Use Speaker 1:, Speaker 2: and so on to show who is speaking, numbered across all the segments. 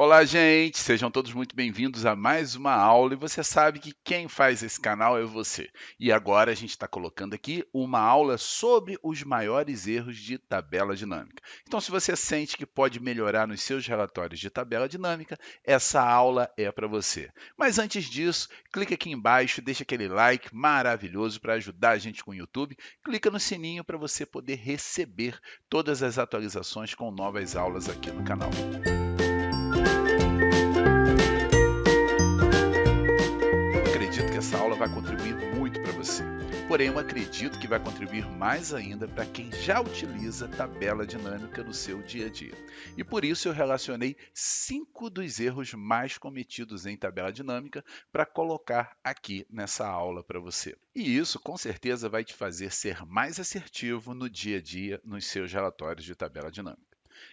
Speaker 1: Olá, gente! Sejam todos muito bem-vindos a mais uma aula. E você sabe que quem faz esse canal é você. E agora a gente está colocando aqui uma aula sobre os maiores erros de tabela dinâmica. Então, se você sente que pode melhorar nos seus relatórios de tabela dinâmica, essa aula é para você. Mas antes disso, clica aqui embaixo, deixa aquele like maravilhoso para ajudar a gente com o YouTube. Clica no sininho para você poder receber todas as atualizações com novas aulas aqui no canal. Acredito que essa aula vai contribuir muito para você. Porém, eu acredito que vai contribuir mais ainda para quem já utiliza tabela dinâmica no seu dia a dia. E por isso eu relacionei 5 dos erros mais cometidos em tabela dinâmica para colocar aqui nessa aula para você. E isso com certeza vai te fazer ser mais assertivo no dia a dia nos seus relatórios de tabela dinâmica.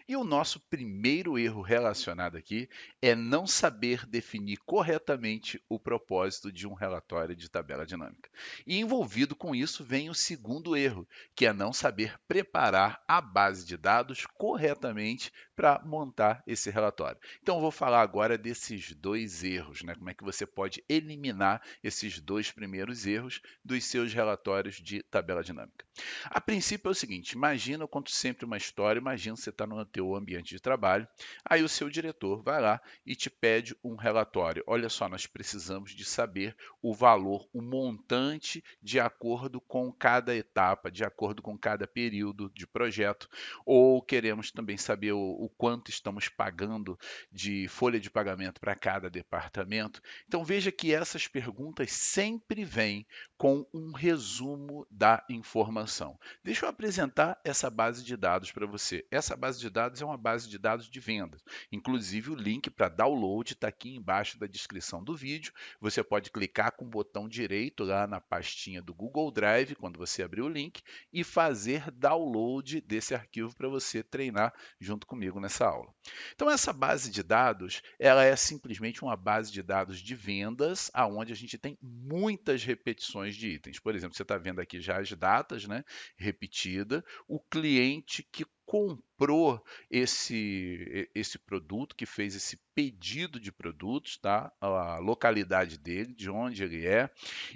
Speaker 1: E o nosso primeiro erro relacionado aqui é não saber definir corretamente o propósito de um relatório de tabela dinâmica. E envolvido com isso vem o segundo erro, que é não saber preparar a base de dados corretamente para montar esse relatório. Então, eu vou falar agora desses dois erros, né? Como é que você pode eliminar esses dois primeiros erros dos seus relatórios de tabela dinâmica. A princípio é o seguinte, imagina, eu conto sempre uma história, imagina você está no teu ambiente de trabalho, aí o seu diretor vai lá e te pede um relatório. Olha só, nós precisamos de saber o valor, o montante de acordo com cada etapa, de acordo com cada período de projeto, ou queremos também saber o quanto estamos pagando de folha de pagamento para cada departamento. Então veja que essas perguntas sempre vêm com um resumo da informação. Deixa eu apresentar essa base de dados para você. Essa base de dados é uma base de dados de vendas. Inclusive, o link para download está aqui embaixo da descrição do vídeo. Você pode clicar com o botão direito lá na pastinha do Google Drive, quando você abrir o link, e fazer download desse arquivo para você treinar junto comigo nessa aula. Então, essa base de dados, ela é simplesmente uma base de dados de vendas, aonde a gente tem muitas repetições de itens. Por exemplo, você está vendo aqui já as datas, né, repetida, o cliente que comprou esse produto, que fez esse pedido de produtos, tá? A localidade dele, de onde ele é,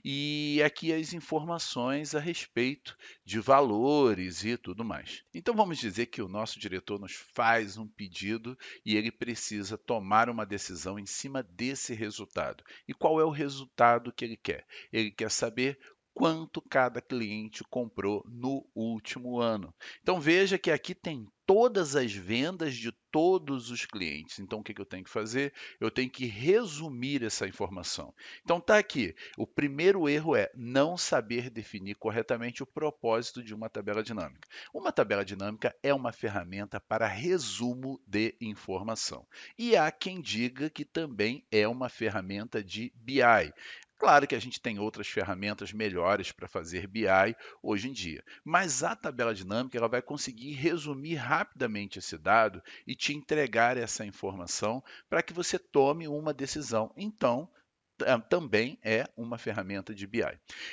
Speaker 1: e aqui as informações a respeito de valores e tudo mais. Então vamos dizer que o nosso diretor nos faz um pedido e ele precisa tomar uma decisão em cima desse resultado. E qual é o resultado que ele quer? Ele quer saber quanto cada cliente comprou no último ano. Então veja que aqui tem todas as vendas de todos os clientes. Então o que eu tenho que fazer? Eu tenho que resumir essa informação. Então tá aqui. O primeiro erro é não saber definir corretamente o propósito de uma tabela dinâmica. Uma tabela dinâmica é uma ferramenta para resumo de informação. E há quem diga que também é uma ferramenta de BI. Claro que a gente tem outras ferramentas melhores para fazer BI hoje em dia, mas a tabela dinâmica ela vai conseguir resumir rapidamente esse dado e te entregar essa informação para que você tome uma decisão. Então, também é uma ferramenta de BI.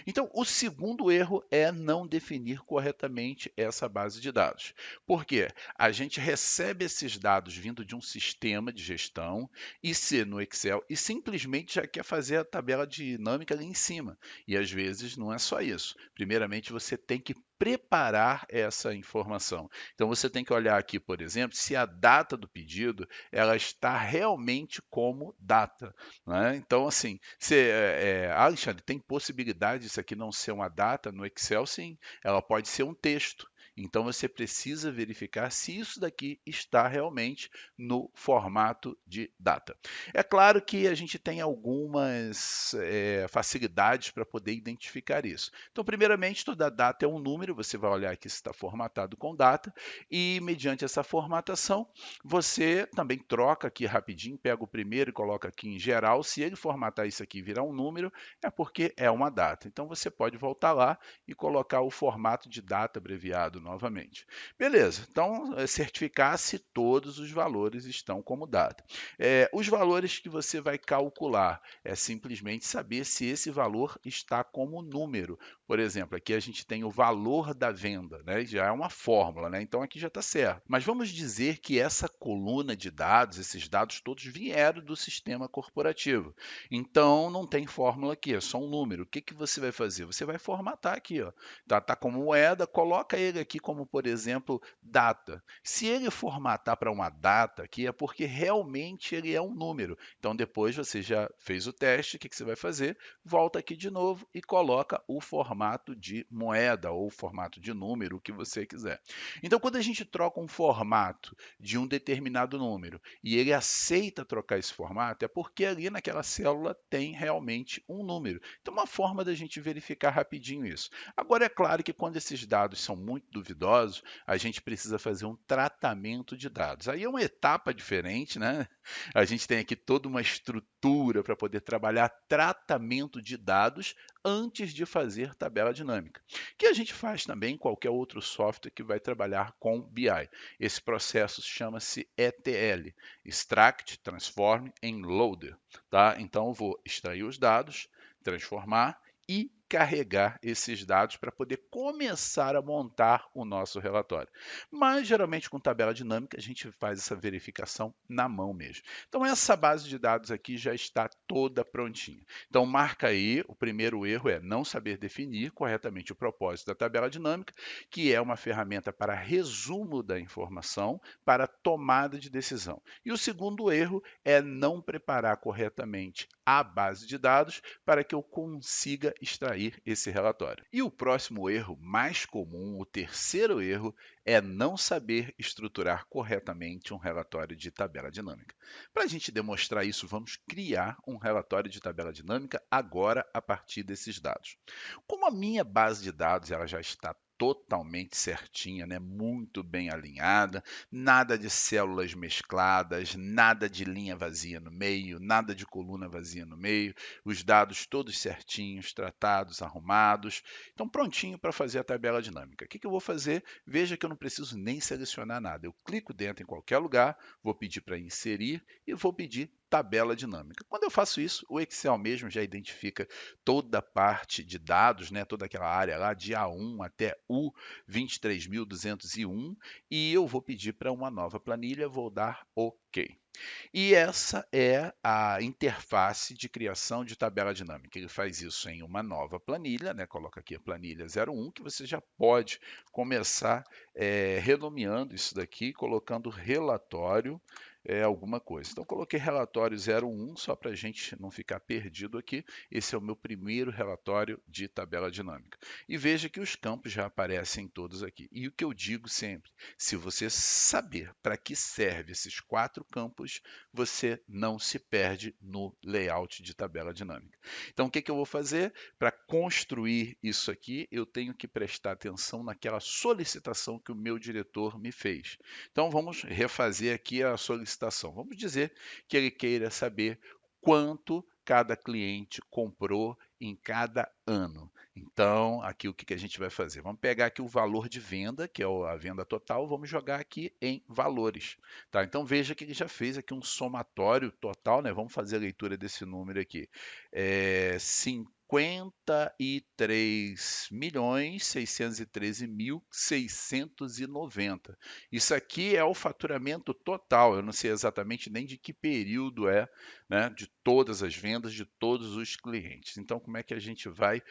Speaker 1: Então, o segundo erro é não definir corretamente essa base de dados. Por quê? A gente recebe esses dados vindo de um sistema de gestão, IC no Excel, e simplesmente já quer fazer a tabela dinâmica ali em cima. E às vezes não é só isso. Primeiramente, você tem que preparar essa informação. Então, você tem que olhar aqui, por exemplo, se a data do pedido ela está realmente como data, né? Então, assim, Alexandre, tem possibilidade disso aqui não ser uma data no Excel? Sim, ela pode ser um texto. Então, você precisa verificar se isso daqui está realmente no formato de data. É claro que a gente tem algumas facilidades para poder identificar isso. Então, primeiramente, toda data é um número, você vai olhar aqui se está formatado com data, e mediante essa formatação, você também troca aqui rapidinho, pega o primeiro e coloca aqui em geral. Se ele formatar isso aqui e virar um número, é porque é uma data. Então você pode voltar lá e colocar o formato de data abreviado novamente. Beleza, então certificar se todos os valores estão como dado. Os valores que você vai calcular é simplesmente saber se esse valor está como número. Por exemplo, aqui a gente tem o valor da venda, né? Já é uma fórmula, né? Então aqui já está certo. Mas vamos dizer que essa coluna de dados, esses dados todos vieram do sistema corporativo. Então não tem fórmula aqui, é só um número. O que que você vai fazer? Você vai formatar aqui, ó. Tá como moeda, coloca ele aqui como, por exemplo, data. Se ele formatar para uma data aqui, é porque realmente ele é um número. Então depois você já fez o teste, o que que você vai fazer? Volta aqui de novo e coloca o formato de moeda ou formato de número, o que você quiser. Então, quando a gente troca um formato de um determinado número e ele aceita trocar esse formato, é porque ali naquela célula tem realmente um número. Então, uma forma da gente verificar rapidinho isso. Agora, é claro que quando esses dados são muito duvidosos, a gente precisa fazer um tratamento de dados. Aí é uma etapa diferente, né? A gente tem aqui toda uma estrutura para poder trabalhar tratamento de dados antes de fazer tabela dinâmica, que a gente faz também em qualquer outro software que vai trabalhar com BI. Esse processo chama-se ETL, Extract, Transform and Loader. Tá? Então, eu vou extrair os dados, transformar e carregar esses dados para poder começar a montar o nosso relatório. Mas geralmente com tabela dinâmica a gente faz essa verificação na mão mesmo. Então essa base de dados aqui já está toda prontinha. Então marca aí, o primeiro erro é não saber definir corretamente o propósito da tabela dinâmica, que é uma ferramenta para resumo da informação, para tomada de decisão. E o segundo erro é não preparar corretamente a base de dados para que eu consiga extrair esse relatório. E o próximo erro mais comum, o terceiro erro, é não saber estruturar corretamente um relatório de tabela dinâmica. Para a gente demonstrar isso, vamos criar um relatório de tabela dinâmica agora a partir desses dados. Como a minha base de dados ela já está totalmente certinha, né? Muito bem alinhada, nada de células mescladas, nada de linha vazia no meio, nada de coluna vazia no meio, os dados todos certinhos, tratados, arrumados. Então, prontinho para fazer a tabela dinâmica. O que que eu vou fazer? Veja que eu não preciso nem selecionar nada. Eu clico dentro em qualquer lugar, vou pedir para inserir e vou pedir tabela dinâmica. Quando eu faço isso, o Excel mesmo já identifica toda a parte de dados, né, toda aquela área lá de A1 até U23.201 e eu vou pedir para uma nova planilha, vou dar OK. E essa é a interface de criação de tabela dinâmica. Ele faz isso em uma nova planilha, né? Coloca aqui a planilha 01, que você já pode começar renomeando isso daqui, colocando relatório, alguma coisa. Então, coloquei relatório 01, só para a gente não ficar perdido aqui. Esse é o meu primeiro relatório de tabela dinâmica. E veja que os campos já aparecem todos aqui. E o que eu digo sempre, se você saber para que serve esses 4 campos, você não se perde no layout de tabela dinâmica. Então, o que que eu vou fazer? Para construir isso aqui, eu tenho que prestar atenção naquela solicitação que o meu diretor me fez. Então, vamos refazer aqui a solicitação. Vamos dizer que ele queira saber quanto cada cliente comprou em cada ano. Então, aqui o que que a gente vai fazer? Vamos pegar aqui o valor de venda, que é a venda total, vamos jogar aqui em valores. Tá? Então, veja que ele já fez aqui um somatório total, né? Vamos fazer a leitura desse número aqui. 53.613.690. Isso aqui é o faturamento total. Eu não sei exatamente nem de que período é, né, de todas as vendas de todos os clientes. Então, como é que a gente vai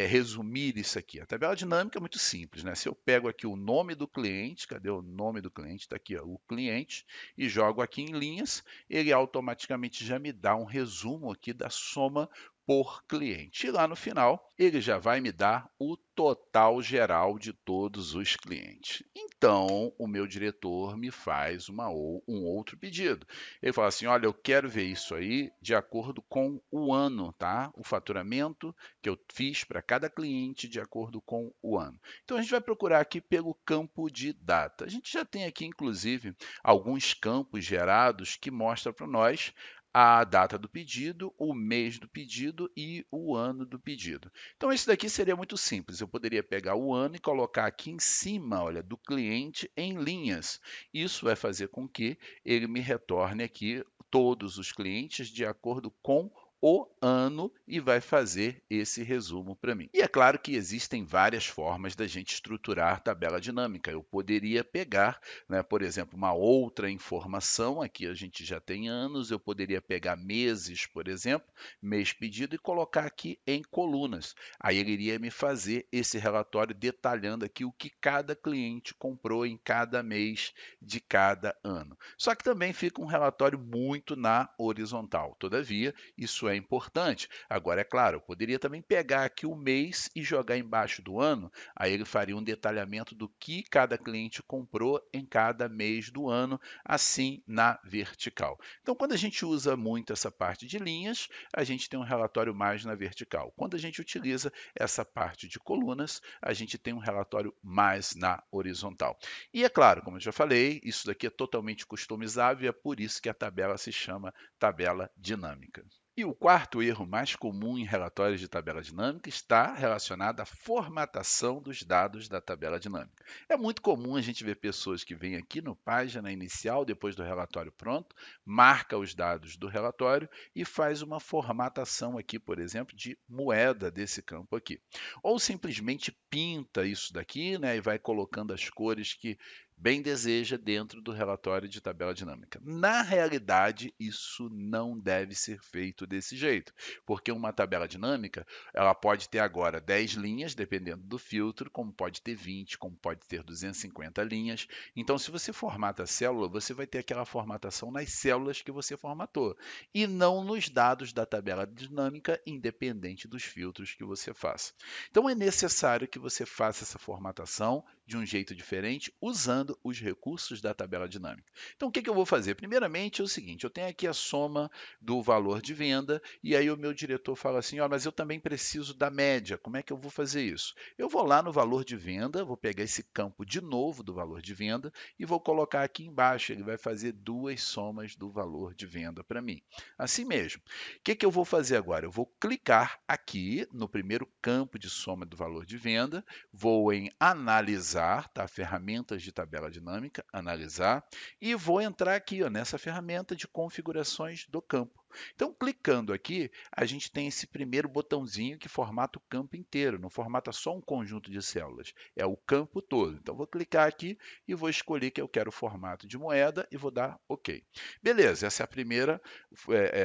Speaker 1: resumir isso aqui? A tabela dinâmica é muito simples, né? Se eu pego aqui o nome do cliente, cadê o nome do cliente? Está aqui, ó, o cliente, e jogo aqui em linhas, ele automaticamente já me dá um resumo aqui da soma por cliente. E lá no final, ele já vai me dar o total geral de todos os clientes. Então, o meu diretor me faz um outro pedido. Ele fala assim: olha, eu quero ver isso aí de acordo com o ano, tá? O faturamento que eu fiz para cada cliente de acordo com o ano. Então, a gente vai procurar aqui pelo campo de data. A gente já tem aqui, inclusive, alguns campos gerados que mostram para nós a data do pedido, o mês do pedido e o ano do pedido. Então, isso daqui seria muito simples. Eu poderia pegar o ano e colocar aqui em cima, olha, do cliente em linhas. Isso vai fazer com que ele me retorne aqui todos os clientes de acordo com o ano e vai fazer esse resumo para mim. E é claro que existem várias formas da gente estruturar tabela dinâmica. Eu poderia pegar, né, por exemplo, uma outra informação, aqui a gente já tem anos, eu poderia pegar meses, por exemplo, mês pedido, e colocar aqui em colunas. Aí ele iria me fazer esse relatório detalhando aqui o que cada cliente comprou em cada mês de cada ano. Só que também fica um relatório muito na horizontal. Todavia, isso é importante. Agora, é claro, eu poderia também pegar aqui o mês e jogar embaixo do ano, aí ele faria um detalhamento do que cada cliente comprou em cada mês do ano, assim na vertical. Então, quando a gente usa muito essa parte de linhas, a gente tem um relatório mais na vertical. Quando a gente utiliza essa parte de colunas, a gente tem um relatório mais na horizontal. E é claro, como eu já falei, isso daqui é totalmente customizável e é por isso que a tabela se chama tabela dinâmica. E o quarto erro mais comum em relatórios de tabela dinâmica está relacionado à formatação dos dados da tabela dinâmica. É muito comum a gente ver pessoas que vêm aqui no página inicial, depois do relatório pronto, marca os dados do relatório e faz uma formatação aqui, por exemplo, de moeda desse campo aqui. Ou simplesmente pinta isso daqui, né, e vai colocando as cores que bem deseja dentro do relatório de tabela dinâmica. Na realidade, isso não deve ser feito desse jeito, porque uma tabela dinâmica, ela pode ter agora 10 linhas, dependendo do filtro, como pode ter 20, como pode ter 250 linhas. Então, se você formata a célula, você vai ter aquela formatação nas células que você formatou, e não nos dados da tabela dinâmica, independente dos filtros que você faça. Então, é necessário que você faça essa formatação de um jeito diferente, usando os recursos da tabela dinâmica. Então, o que eu vou fazer? Primeiramente, é o seguinte: eu tenho aqui a soma do valor de venda, e aí o meu diretor fala assim: ó, mas eu também preciso da média. Como é que eu vou fazer isso? Eu vou lá no valor de venda, vou pegar esse campo de novo do valor de venda e vou colocar aqui embaixo. Ele vai fazer duas somas do valor de venda para mim. Assim mesmo. O que eu vou fazer agora? Eu vou clicar aqui no primeiro campo de soma do valor de venda, vou em analisar, tá? Ferramentas de tabela dinâmica, analisar, e vou entrar aqui, ó, nessa ferramenta de configurações do campo. Então, clicando aqui, a gente tem esse primeiro botãozinho que formata o campo inteiro, não formata só um conjunto de células, é o campo todo. Então, vou clicar aqui e vou escolher que eu quero o formato de moeda e vou dar OK. Beleza, essa é a primeira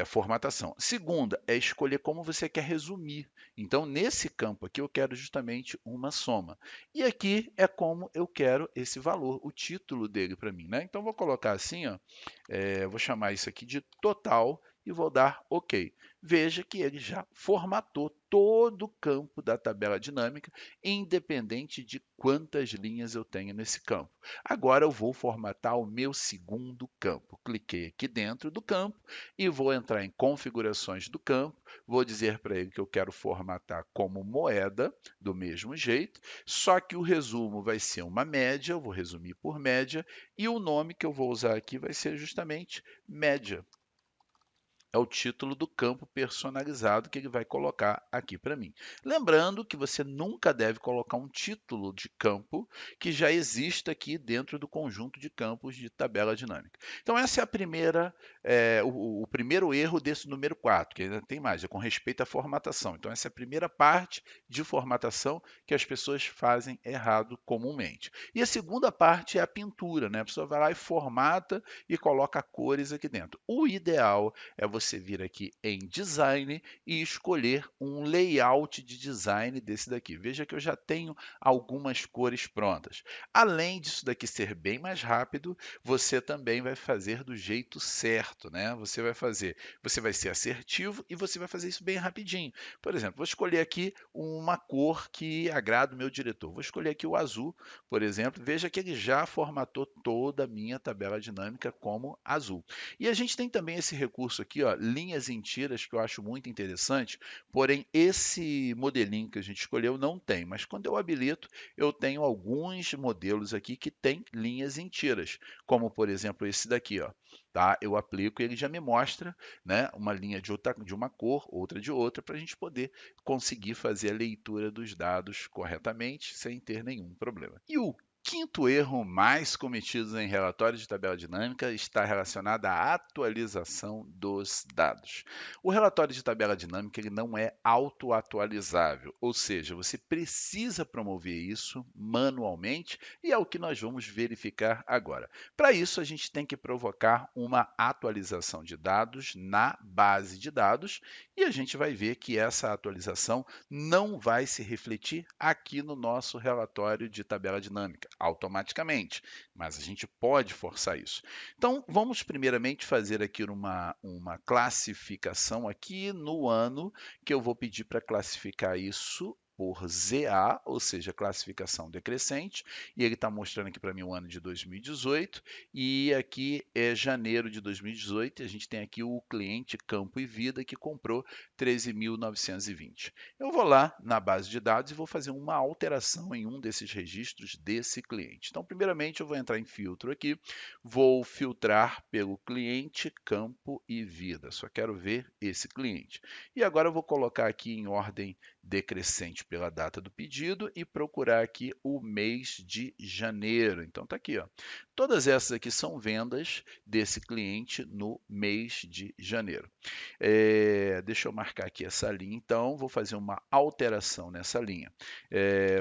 Speaker 1: formatação. Segunda é escolher como você quer resumir. Então, nesse campo aqui, eu quero justamente uma soma. E aqui é como eu quero esse valor, o título dele para mim, né? Então, vou colocar assim, ó, vou chamar isso aqui de total e vou dar OK. Veja que ele já formatou todo o campo da tabela dinâmica, independente de quantas linhas eu tenho nesse campo. Agora eu vou formatar o meu segundo campo. Cliquei aqui dentro do campo e vou entrar em configurações do campo. Vou dizer para ele que eu quero formatar como moeda, do mesmo jeito, só que o resumo vai ser uma média, eu vou resumir por média, e o nome que eu vou usar aqui vai ser justamente média. É o título do campo personalizado que ele vai colocar aqui para mim. Lembrando que você nunca deve colocar um título de campo que já exista aqui dentro do conjunto de campos de tabela dinâmica. Então, essa é a primeira, o primeiro erro desse número 4, que ainda tem mais, é com respeito à formatação. Então, essa é a primeira parte de formatação que as pessoas fazem errado comumente. E a segunda parte é a pintura, né? A pessoa vai lá e formata e coloca cores aqui dentro. O ideal é você vir aqui em Design e escolher um layout de design desse daqui. Veja que eu já tenho algumas cores prontas. Além disso daqui ser bem mais rápido, você também vai fazer do jeito certo, né? Você vai ser assertivo e você vai fazer isso bem rapidinho. Por exemplo, vou escolher aqui uma cor que agrada o meu diretor. Vou escolher aqui o azul, por exemplo. Veja que ele já formatou toda a minha tabela dinâmica como azul. E a gente tem também esse recurso aqui, ó, linhas em tiras que eu acho muito interessante, porém esse modelinho que a gente escolheu não tem, mas quando eu habilito, eu tenho alguns modelos aqui que tem linhas em tiras, como por exemplo esse daqui, ó. Tá? Eu aplico e ele já me mostra, né, uma linha de uma cor, outra de outra, para a gente poder conseguir fazer a leitura dos dados corretamente, sem ter nenhum problema. E o quinto erro mais cometido em relatórios de tabela dinâmica está relacionado à atualização dos dados. O relatório de tabela dinâmica ele não é auto-atualizável, ou seja, você precisa promover isso manualmente e é o que nós vamos verificar agora. Para isso, a gente tem que provocar uma atualização de dados na base de dados e a gente vai ver que essa atualização não vai se refletir aqui no nosso relatório de tabela dinâmica automaticamente, mas a gente pode forçar isso. Então, vamos primeiramente fazer aqui uma classificação aqui no ano, que eu vou pedir para classificar isso por ZA, ou seja, classificação decrescente, e ele está mostrando aqui para mim o ano de 2018, e aqui é janeiro de 2018, e a gente tem aqui o cliente Campo e Vida que comprou 13.920. Eu vou lá na base de dados e vou fazer uma alteração em um desses registros desse cliente. Então, primeiramente, eu vou entrar em filtro aqui, vou filtrar pelo cliente, campo e vida. Só quero ver esse cliente. E agora eu vou colocar aqui em ordem decrescente pela data do pedido e procurar aqui o mês de janeiro. Então, está aqui, ó. Todas essas aqui são vendas desse cliente no mês de janeiro. Deixa eu marcar aqui essa linha, então vou fazer uma alteração nessa linha.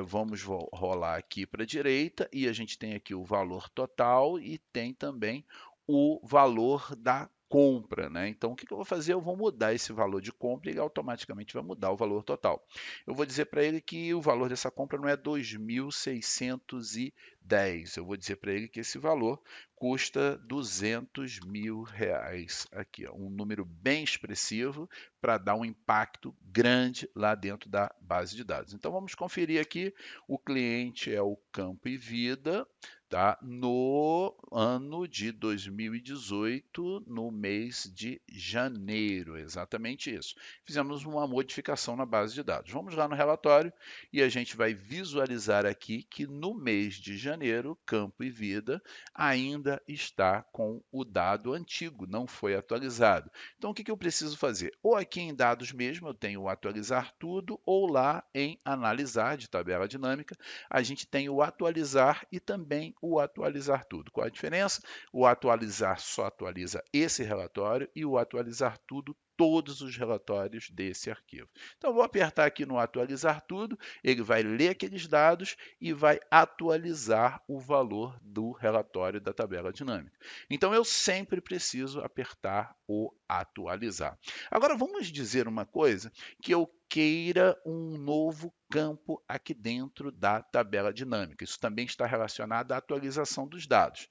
Speaker 1: Vamos rolar aqui para a direita e a gente tem aqui o valor total e tem também o valor da compra, né? Então, o que eu vou fazer? Eu vou mudar esse valor de compra e ele automaticamente vai mudar o valor total. Eu vou dizer para ele que o valor dessa compra não é 2.610. Eu vou dizer para ele que esse valor custa 200 mil reais. Aqui, ó, um número bem expressivo para dar um impacto grande lá dentro da base de dados. Então, vamos conferir aqui. O cliente é o Campo e Vida, tá? No ano de 2018, no mês de janeiro, exatamente isso. Fizemos uma modificação na base de dados. Vamos lá no relatório e a gente vai visualizar aqui que no mês de janeiro, Campo e Vida ainda está com o dado antigo, não foi atualizado. Então, o que eu preciso fazer? Ou aqui em dados mesmo, eu tenho o atualizar tudo, ou lá em analisar de tabela dinâmica, a gente tem o atualizar e também o atualizar tudo. Qual a diferença? O atualizar só atualiza esse relatório e o atualizar tudo todos os relatórios desse arquivo. Então, vou apertar aqui no atualizar tudo, ele vai ler aqueles dados e vai atualizar o valor do relatório da tabela dinâmica. Então, eu sempre preciso apertar o atualizar. Agora, vamos dizer uma coisa que eu queira um novo campo aqui dentro da tabela dinâmica. Isso também está relacionado à atualização dos dados.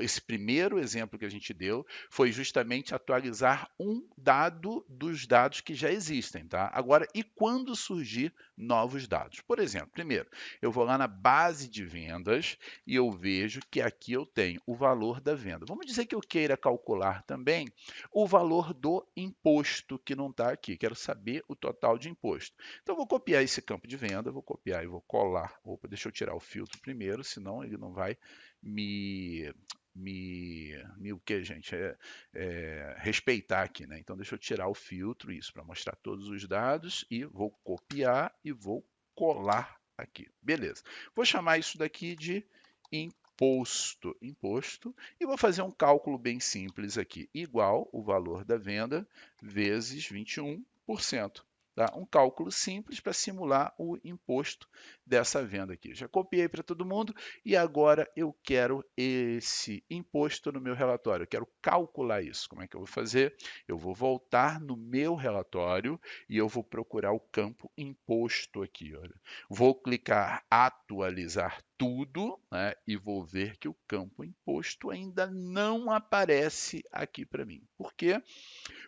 Speaker 1: Esse primeiro exemplo que a gente deu foi justamente atualizar um dado dos dados que já existem. Tá? Agora, e quando surgir novos dados? Por exemplo, primeiro, eu vou lá na base de vendas e eu vejo que aqui eu tenho o valor da venda. Vamos dizer que eu queira calcular também o valor do imposto que não está aqui. Quero saber o total de imposto. Então, eu vou copiar esse campo de venda, vou copiar e vou colar. Opa, deixa eu tirar o filtro primeiro, senão ele não vai o que, gente? Respeitar aqui, né? Então, deixa eu tirar o filtro, isso, para mostrar todos os dados, e vou copiar e vou colar aqui. Beleza. Vou chamar isso daqui de imposto, e vou fazer um cálculo bem simples aqui, igual o valor da venda vezes 21%. Tá? Um cálculo simples para simular o imposto dessa venda aqui. Já copiei para todo mundo e agora eu quero esse imposto no meu relatório. Eu quero calcular isso. Como é que eu vou fazer? Eu vou voltar no meu relatório e eu vou procurar o campo imposto aqui. Olha. Vou clicar atualizar tudo, né, e vou ver que o campo imposto ainda não aparece aqui para mim. Por quê?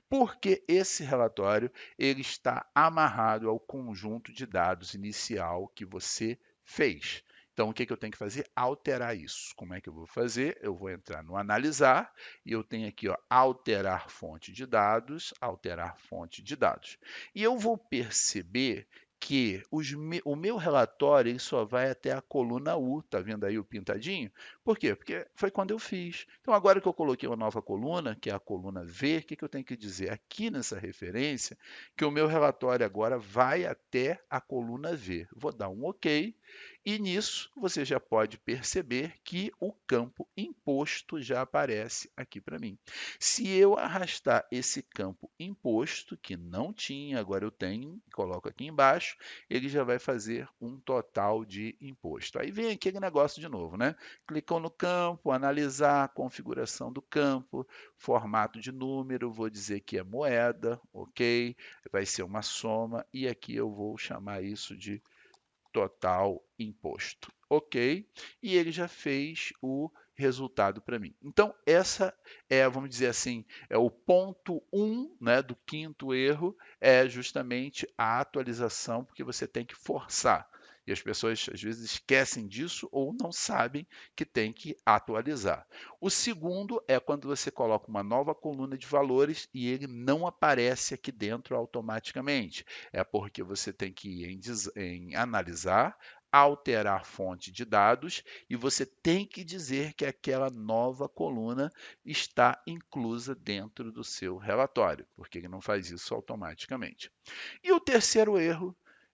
Speaker 1: Porque esse relatório ele está amarrado ao conjunto de dados inicial que você fez. Então, o que eu tenho que fazer? Alterar isso. Como é que eu vou fazer? Eu vou entrar no analisar e eu tenho aqui, ó, alterar fonte de dados, alterar fonte de dados. E eu vou perceber que o meu relatório ele só vai até a coluna U, tá vendo aí o pintadinho? Por quê? Porque foi quando eu fiz. Então, agora que eu coloquei uma nova coluna, que é a coluna V, o que eu tenho que dizer aqui nessa referência? Que o meu relatório agora vai até a coluna V. Vou dar um OK. E nisso você já pode perceber que o campo imposto já aparece aqui para mim. Se eu arrastar esse campo imposto, que não tinha, agora eu tenho, coloco aqui embaixo, ele já vai fazer um total de imposto. Aí vem aquele negócio de novo, né? Clicou no campo, analisar, configuração do campo, formato de número, vou dizer que é moeda, ok? Vai ser uma soma, e aqui eu vou chamar isso de total imposto. Ok? E ele já fez o resultado para mim. Então, essa é, vamos dizer assim, é o ponto 1, né, do quinto erro, é justamente a atualização, porque você tem que forçar. E as pessoas às vezes esquecem disso ou não sabem que tem que atualizar. O segundo é quando você coloca uma nova coluna de valores e ele não aparece aqui dentro automaticamente. É porque você tem que ir em analisar, alterar fonte de dados e você tem que dizer que aquela nova coluna está inclusa dentro do seu relatório, porque ele não faz isso automaticamente. E o terceiro erro,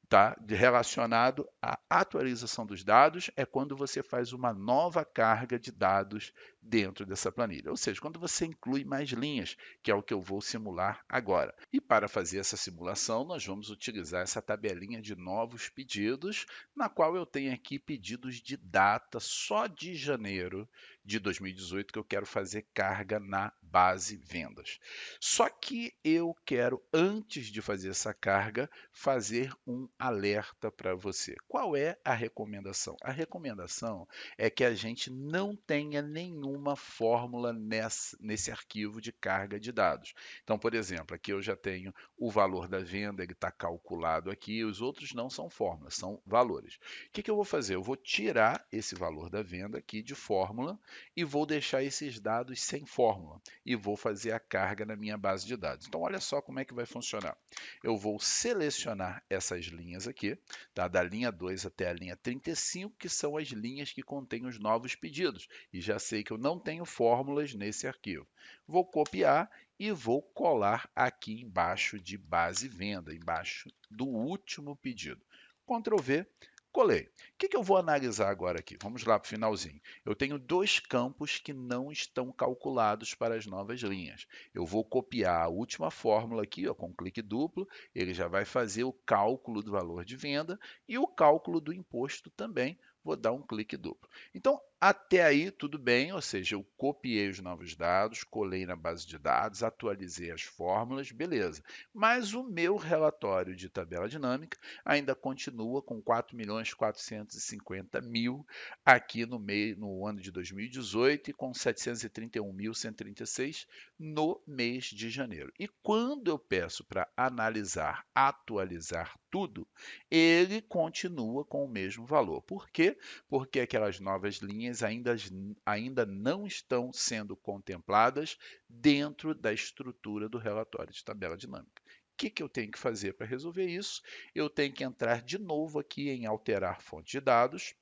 Speaker 1: tá, relacionado à atualização dos dados, é quando você faz uma nova carga de dados dentro dessa planilha. Ou seja, quando você inclui mais linhas, que é o que eu vou simular agora. E para fazer essa simulação, nós vamos utilizar essa tabelinha de novos pedidos, na qual eu tenho aqui pedidos de data só de janeiro de 2018 que eu quero fazer carga na base vendas. Só que eu quero, antes de fazer essa carga, fazer um alerta para você. Qual é a recomendação? A recomendação é que a gente não tenha nenhuma fórmula nesse arquivo de carga de dados. Então, por exemplo, aqui eu já tenho o valor da venda, ele está calculado aqui, os outros não são fórmulas, são valores. O que eu vou fazer? Eu vou tirar esse valor da venda aqui de fórmula e vou deixar esses dados sem fórmula e vou fazer a carga na minha base de dados. Então, olha só como é que vai funcionar. Eu vou selecionar essas linhas aqui, tá? Da linha 2 até a linha 35, que são as linhas que contêm os novos pedidos. E já sei que eu não tenho fórmulas nesse arquivo. Vou copiar e vou colar aqui embaixo de base venda, embaixo do último pedido. Ctrl V, colei. O que eu vou analisar agora aqui? Vamos lá para o finalzinho. Eu tenho dois campos que não estão calculados para as novas linhas. Eu vou copiar a última fórmula aqui, ó, com clique duplo, ele já vai fazer o cálculo do valor de venda e o cálculo do imposto também. Vou dar um clique duplo. Então, até aí tudo bem, ou seja, eu copiei os novos dados, colei na base de dados, atualizei as fórmulas, beleza. Mas o meu relatório de tabela dinâmica ainda continua com 4.450.000 aqui no ano de 2018 e com 731.136 no mês de janeiro. E quando eu peço para analisar, atualizar tudo, ele continua com o mesmo valor. Por quê? Porque aquelas novas linhas ainda não estão sendo contempladas dentro da estrutura do relatório de tabela dinâmica. O que eu tenho que fazer para resolver isso? Eu tenho que entrar de novo aqui em alterar fonte de dados,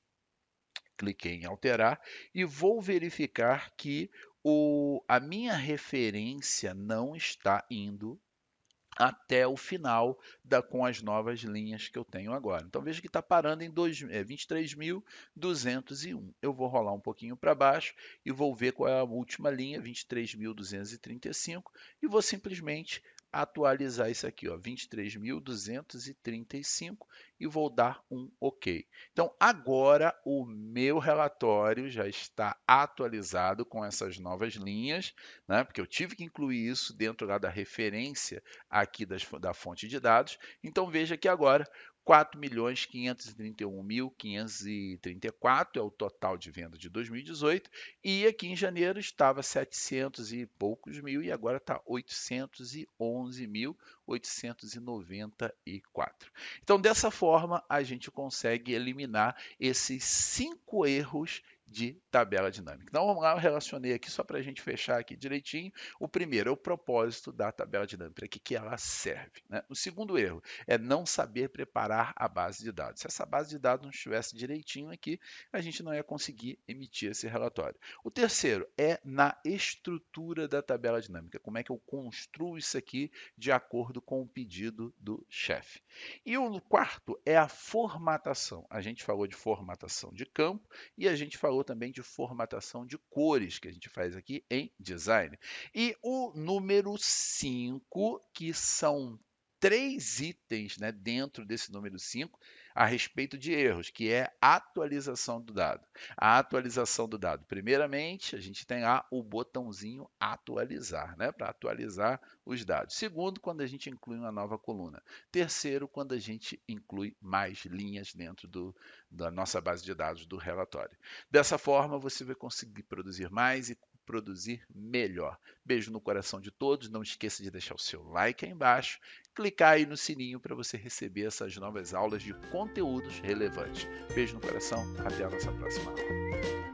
Speaker 1: cliquei em alterar e vou verificar que a minha referência não está indo até o final com as novas linhas que eu tenho agora. Então veja que está parando em 23.201. Eu vou rolar um pouquinho para baixo e vou ver qual é a última linha, 23.235, e vou simplesmente atualizar isso aqui, 23.235, e vou dar um OK. Então agora o meu relatório já está atualizado com essas novas linhas, né? Porque eu tive que incluir isso dentro lá da referência aqui da fonte de dados. Então veja que agora, 4.531.534 é o total de venda de 2018, e aqui em janeiro estava 700 e poucos mil e agora está 811.894. Então, dessa forma, a gente consegue eliminar esses 5 erros de tabela dinâmica. Então, vamos lá, eu relacionei aqui só para a gente fechar aqui direitinho. O primeiro é o propósito da tabela dinâmica, para que ela serve, né? O segundo erro é não saber preparar a base de dados. Se essa base de dados não estivesse direitinho aqui, a gente não ia conseguir emitir esse relatório. O terceiro é na estrutura da tabela dinâmica. Como é que eu construo isso aqui de acordo com o pedido do chefe? E o quarto é a formatação. A gente falou de formatação de campo e a gente falou também de formatação de cores, que a gente faz aqui em design. E o número 5, que são 3 itens, né, dentro desse número 5 a respeito de erros, que é a atualização do dado. A atualização do dado. Primeiramente, a gente tem lá o botãozinho atualizar, né, para atualizar os dados. Segundo, quando a gente inclui uma nova coluna. Terceiro, quando a gente inclui mais linhas dentro da nossa base de dados do relatório. Dessa forma, você vai conseguir produzir mais e produzir melhor. Beijo no coração de todos. Não esqueça de deixar o seu like aí embaixo, clicar aí no sininho para você receber essas novas aulas de conteúdos relevantes. Beijo no coração. Até a nossa próxima aula.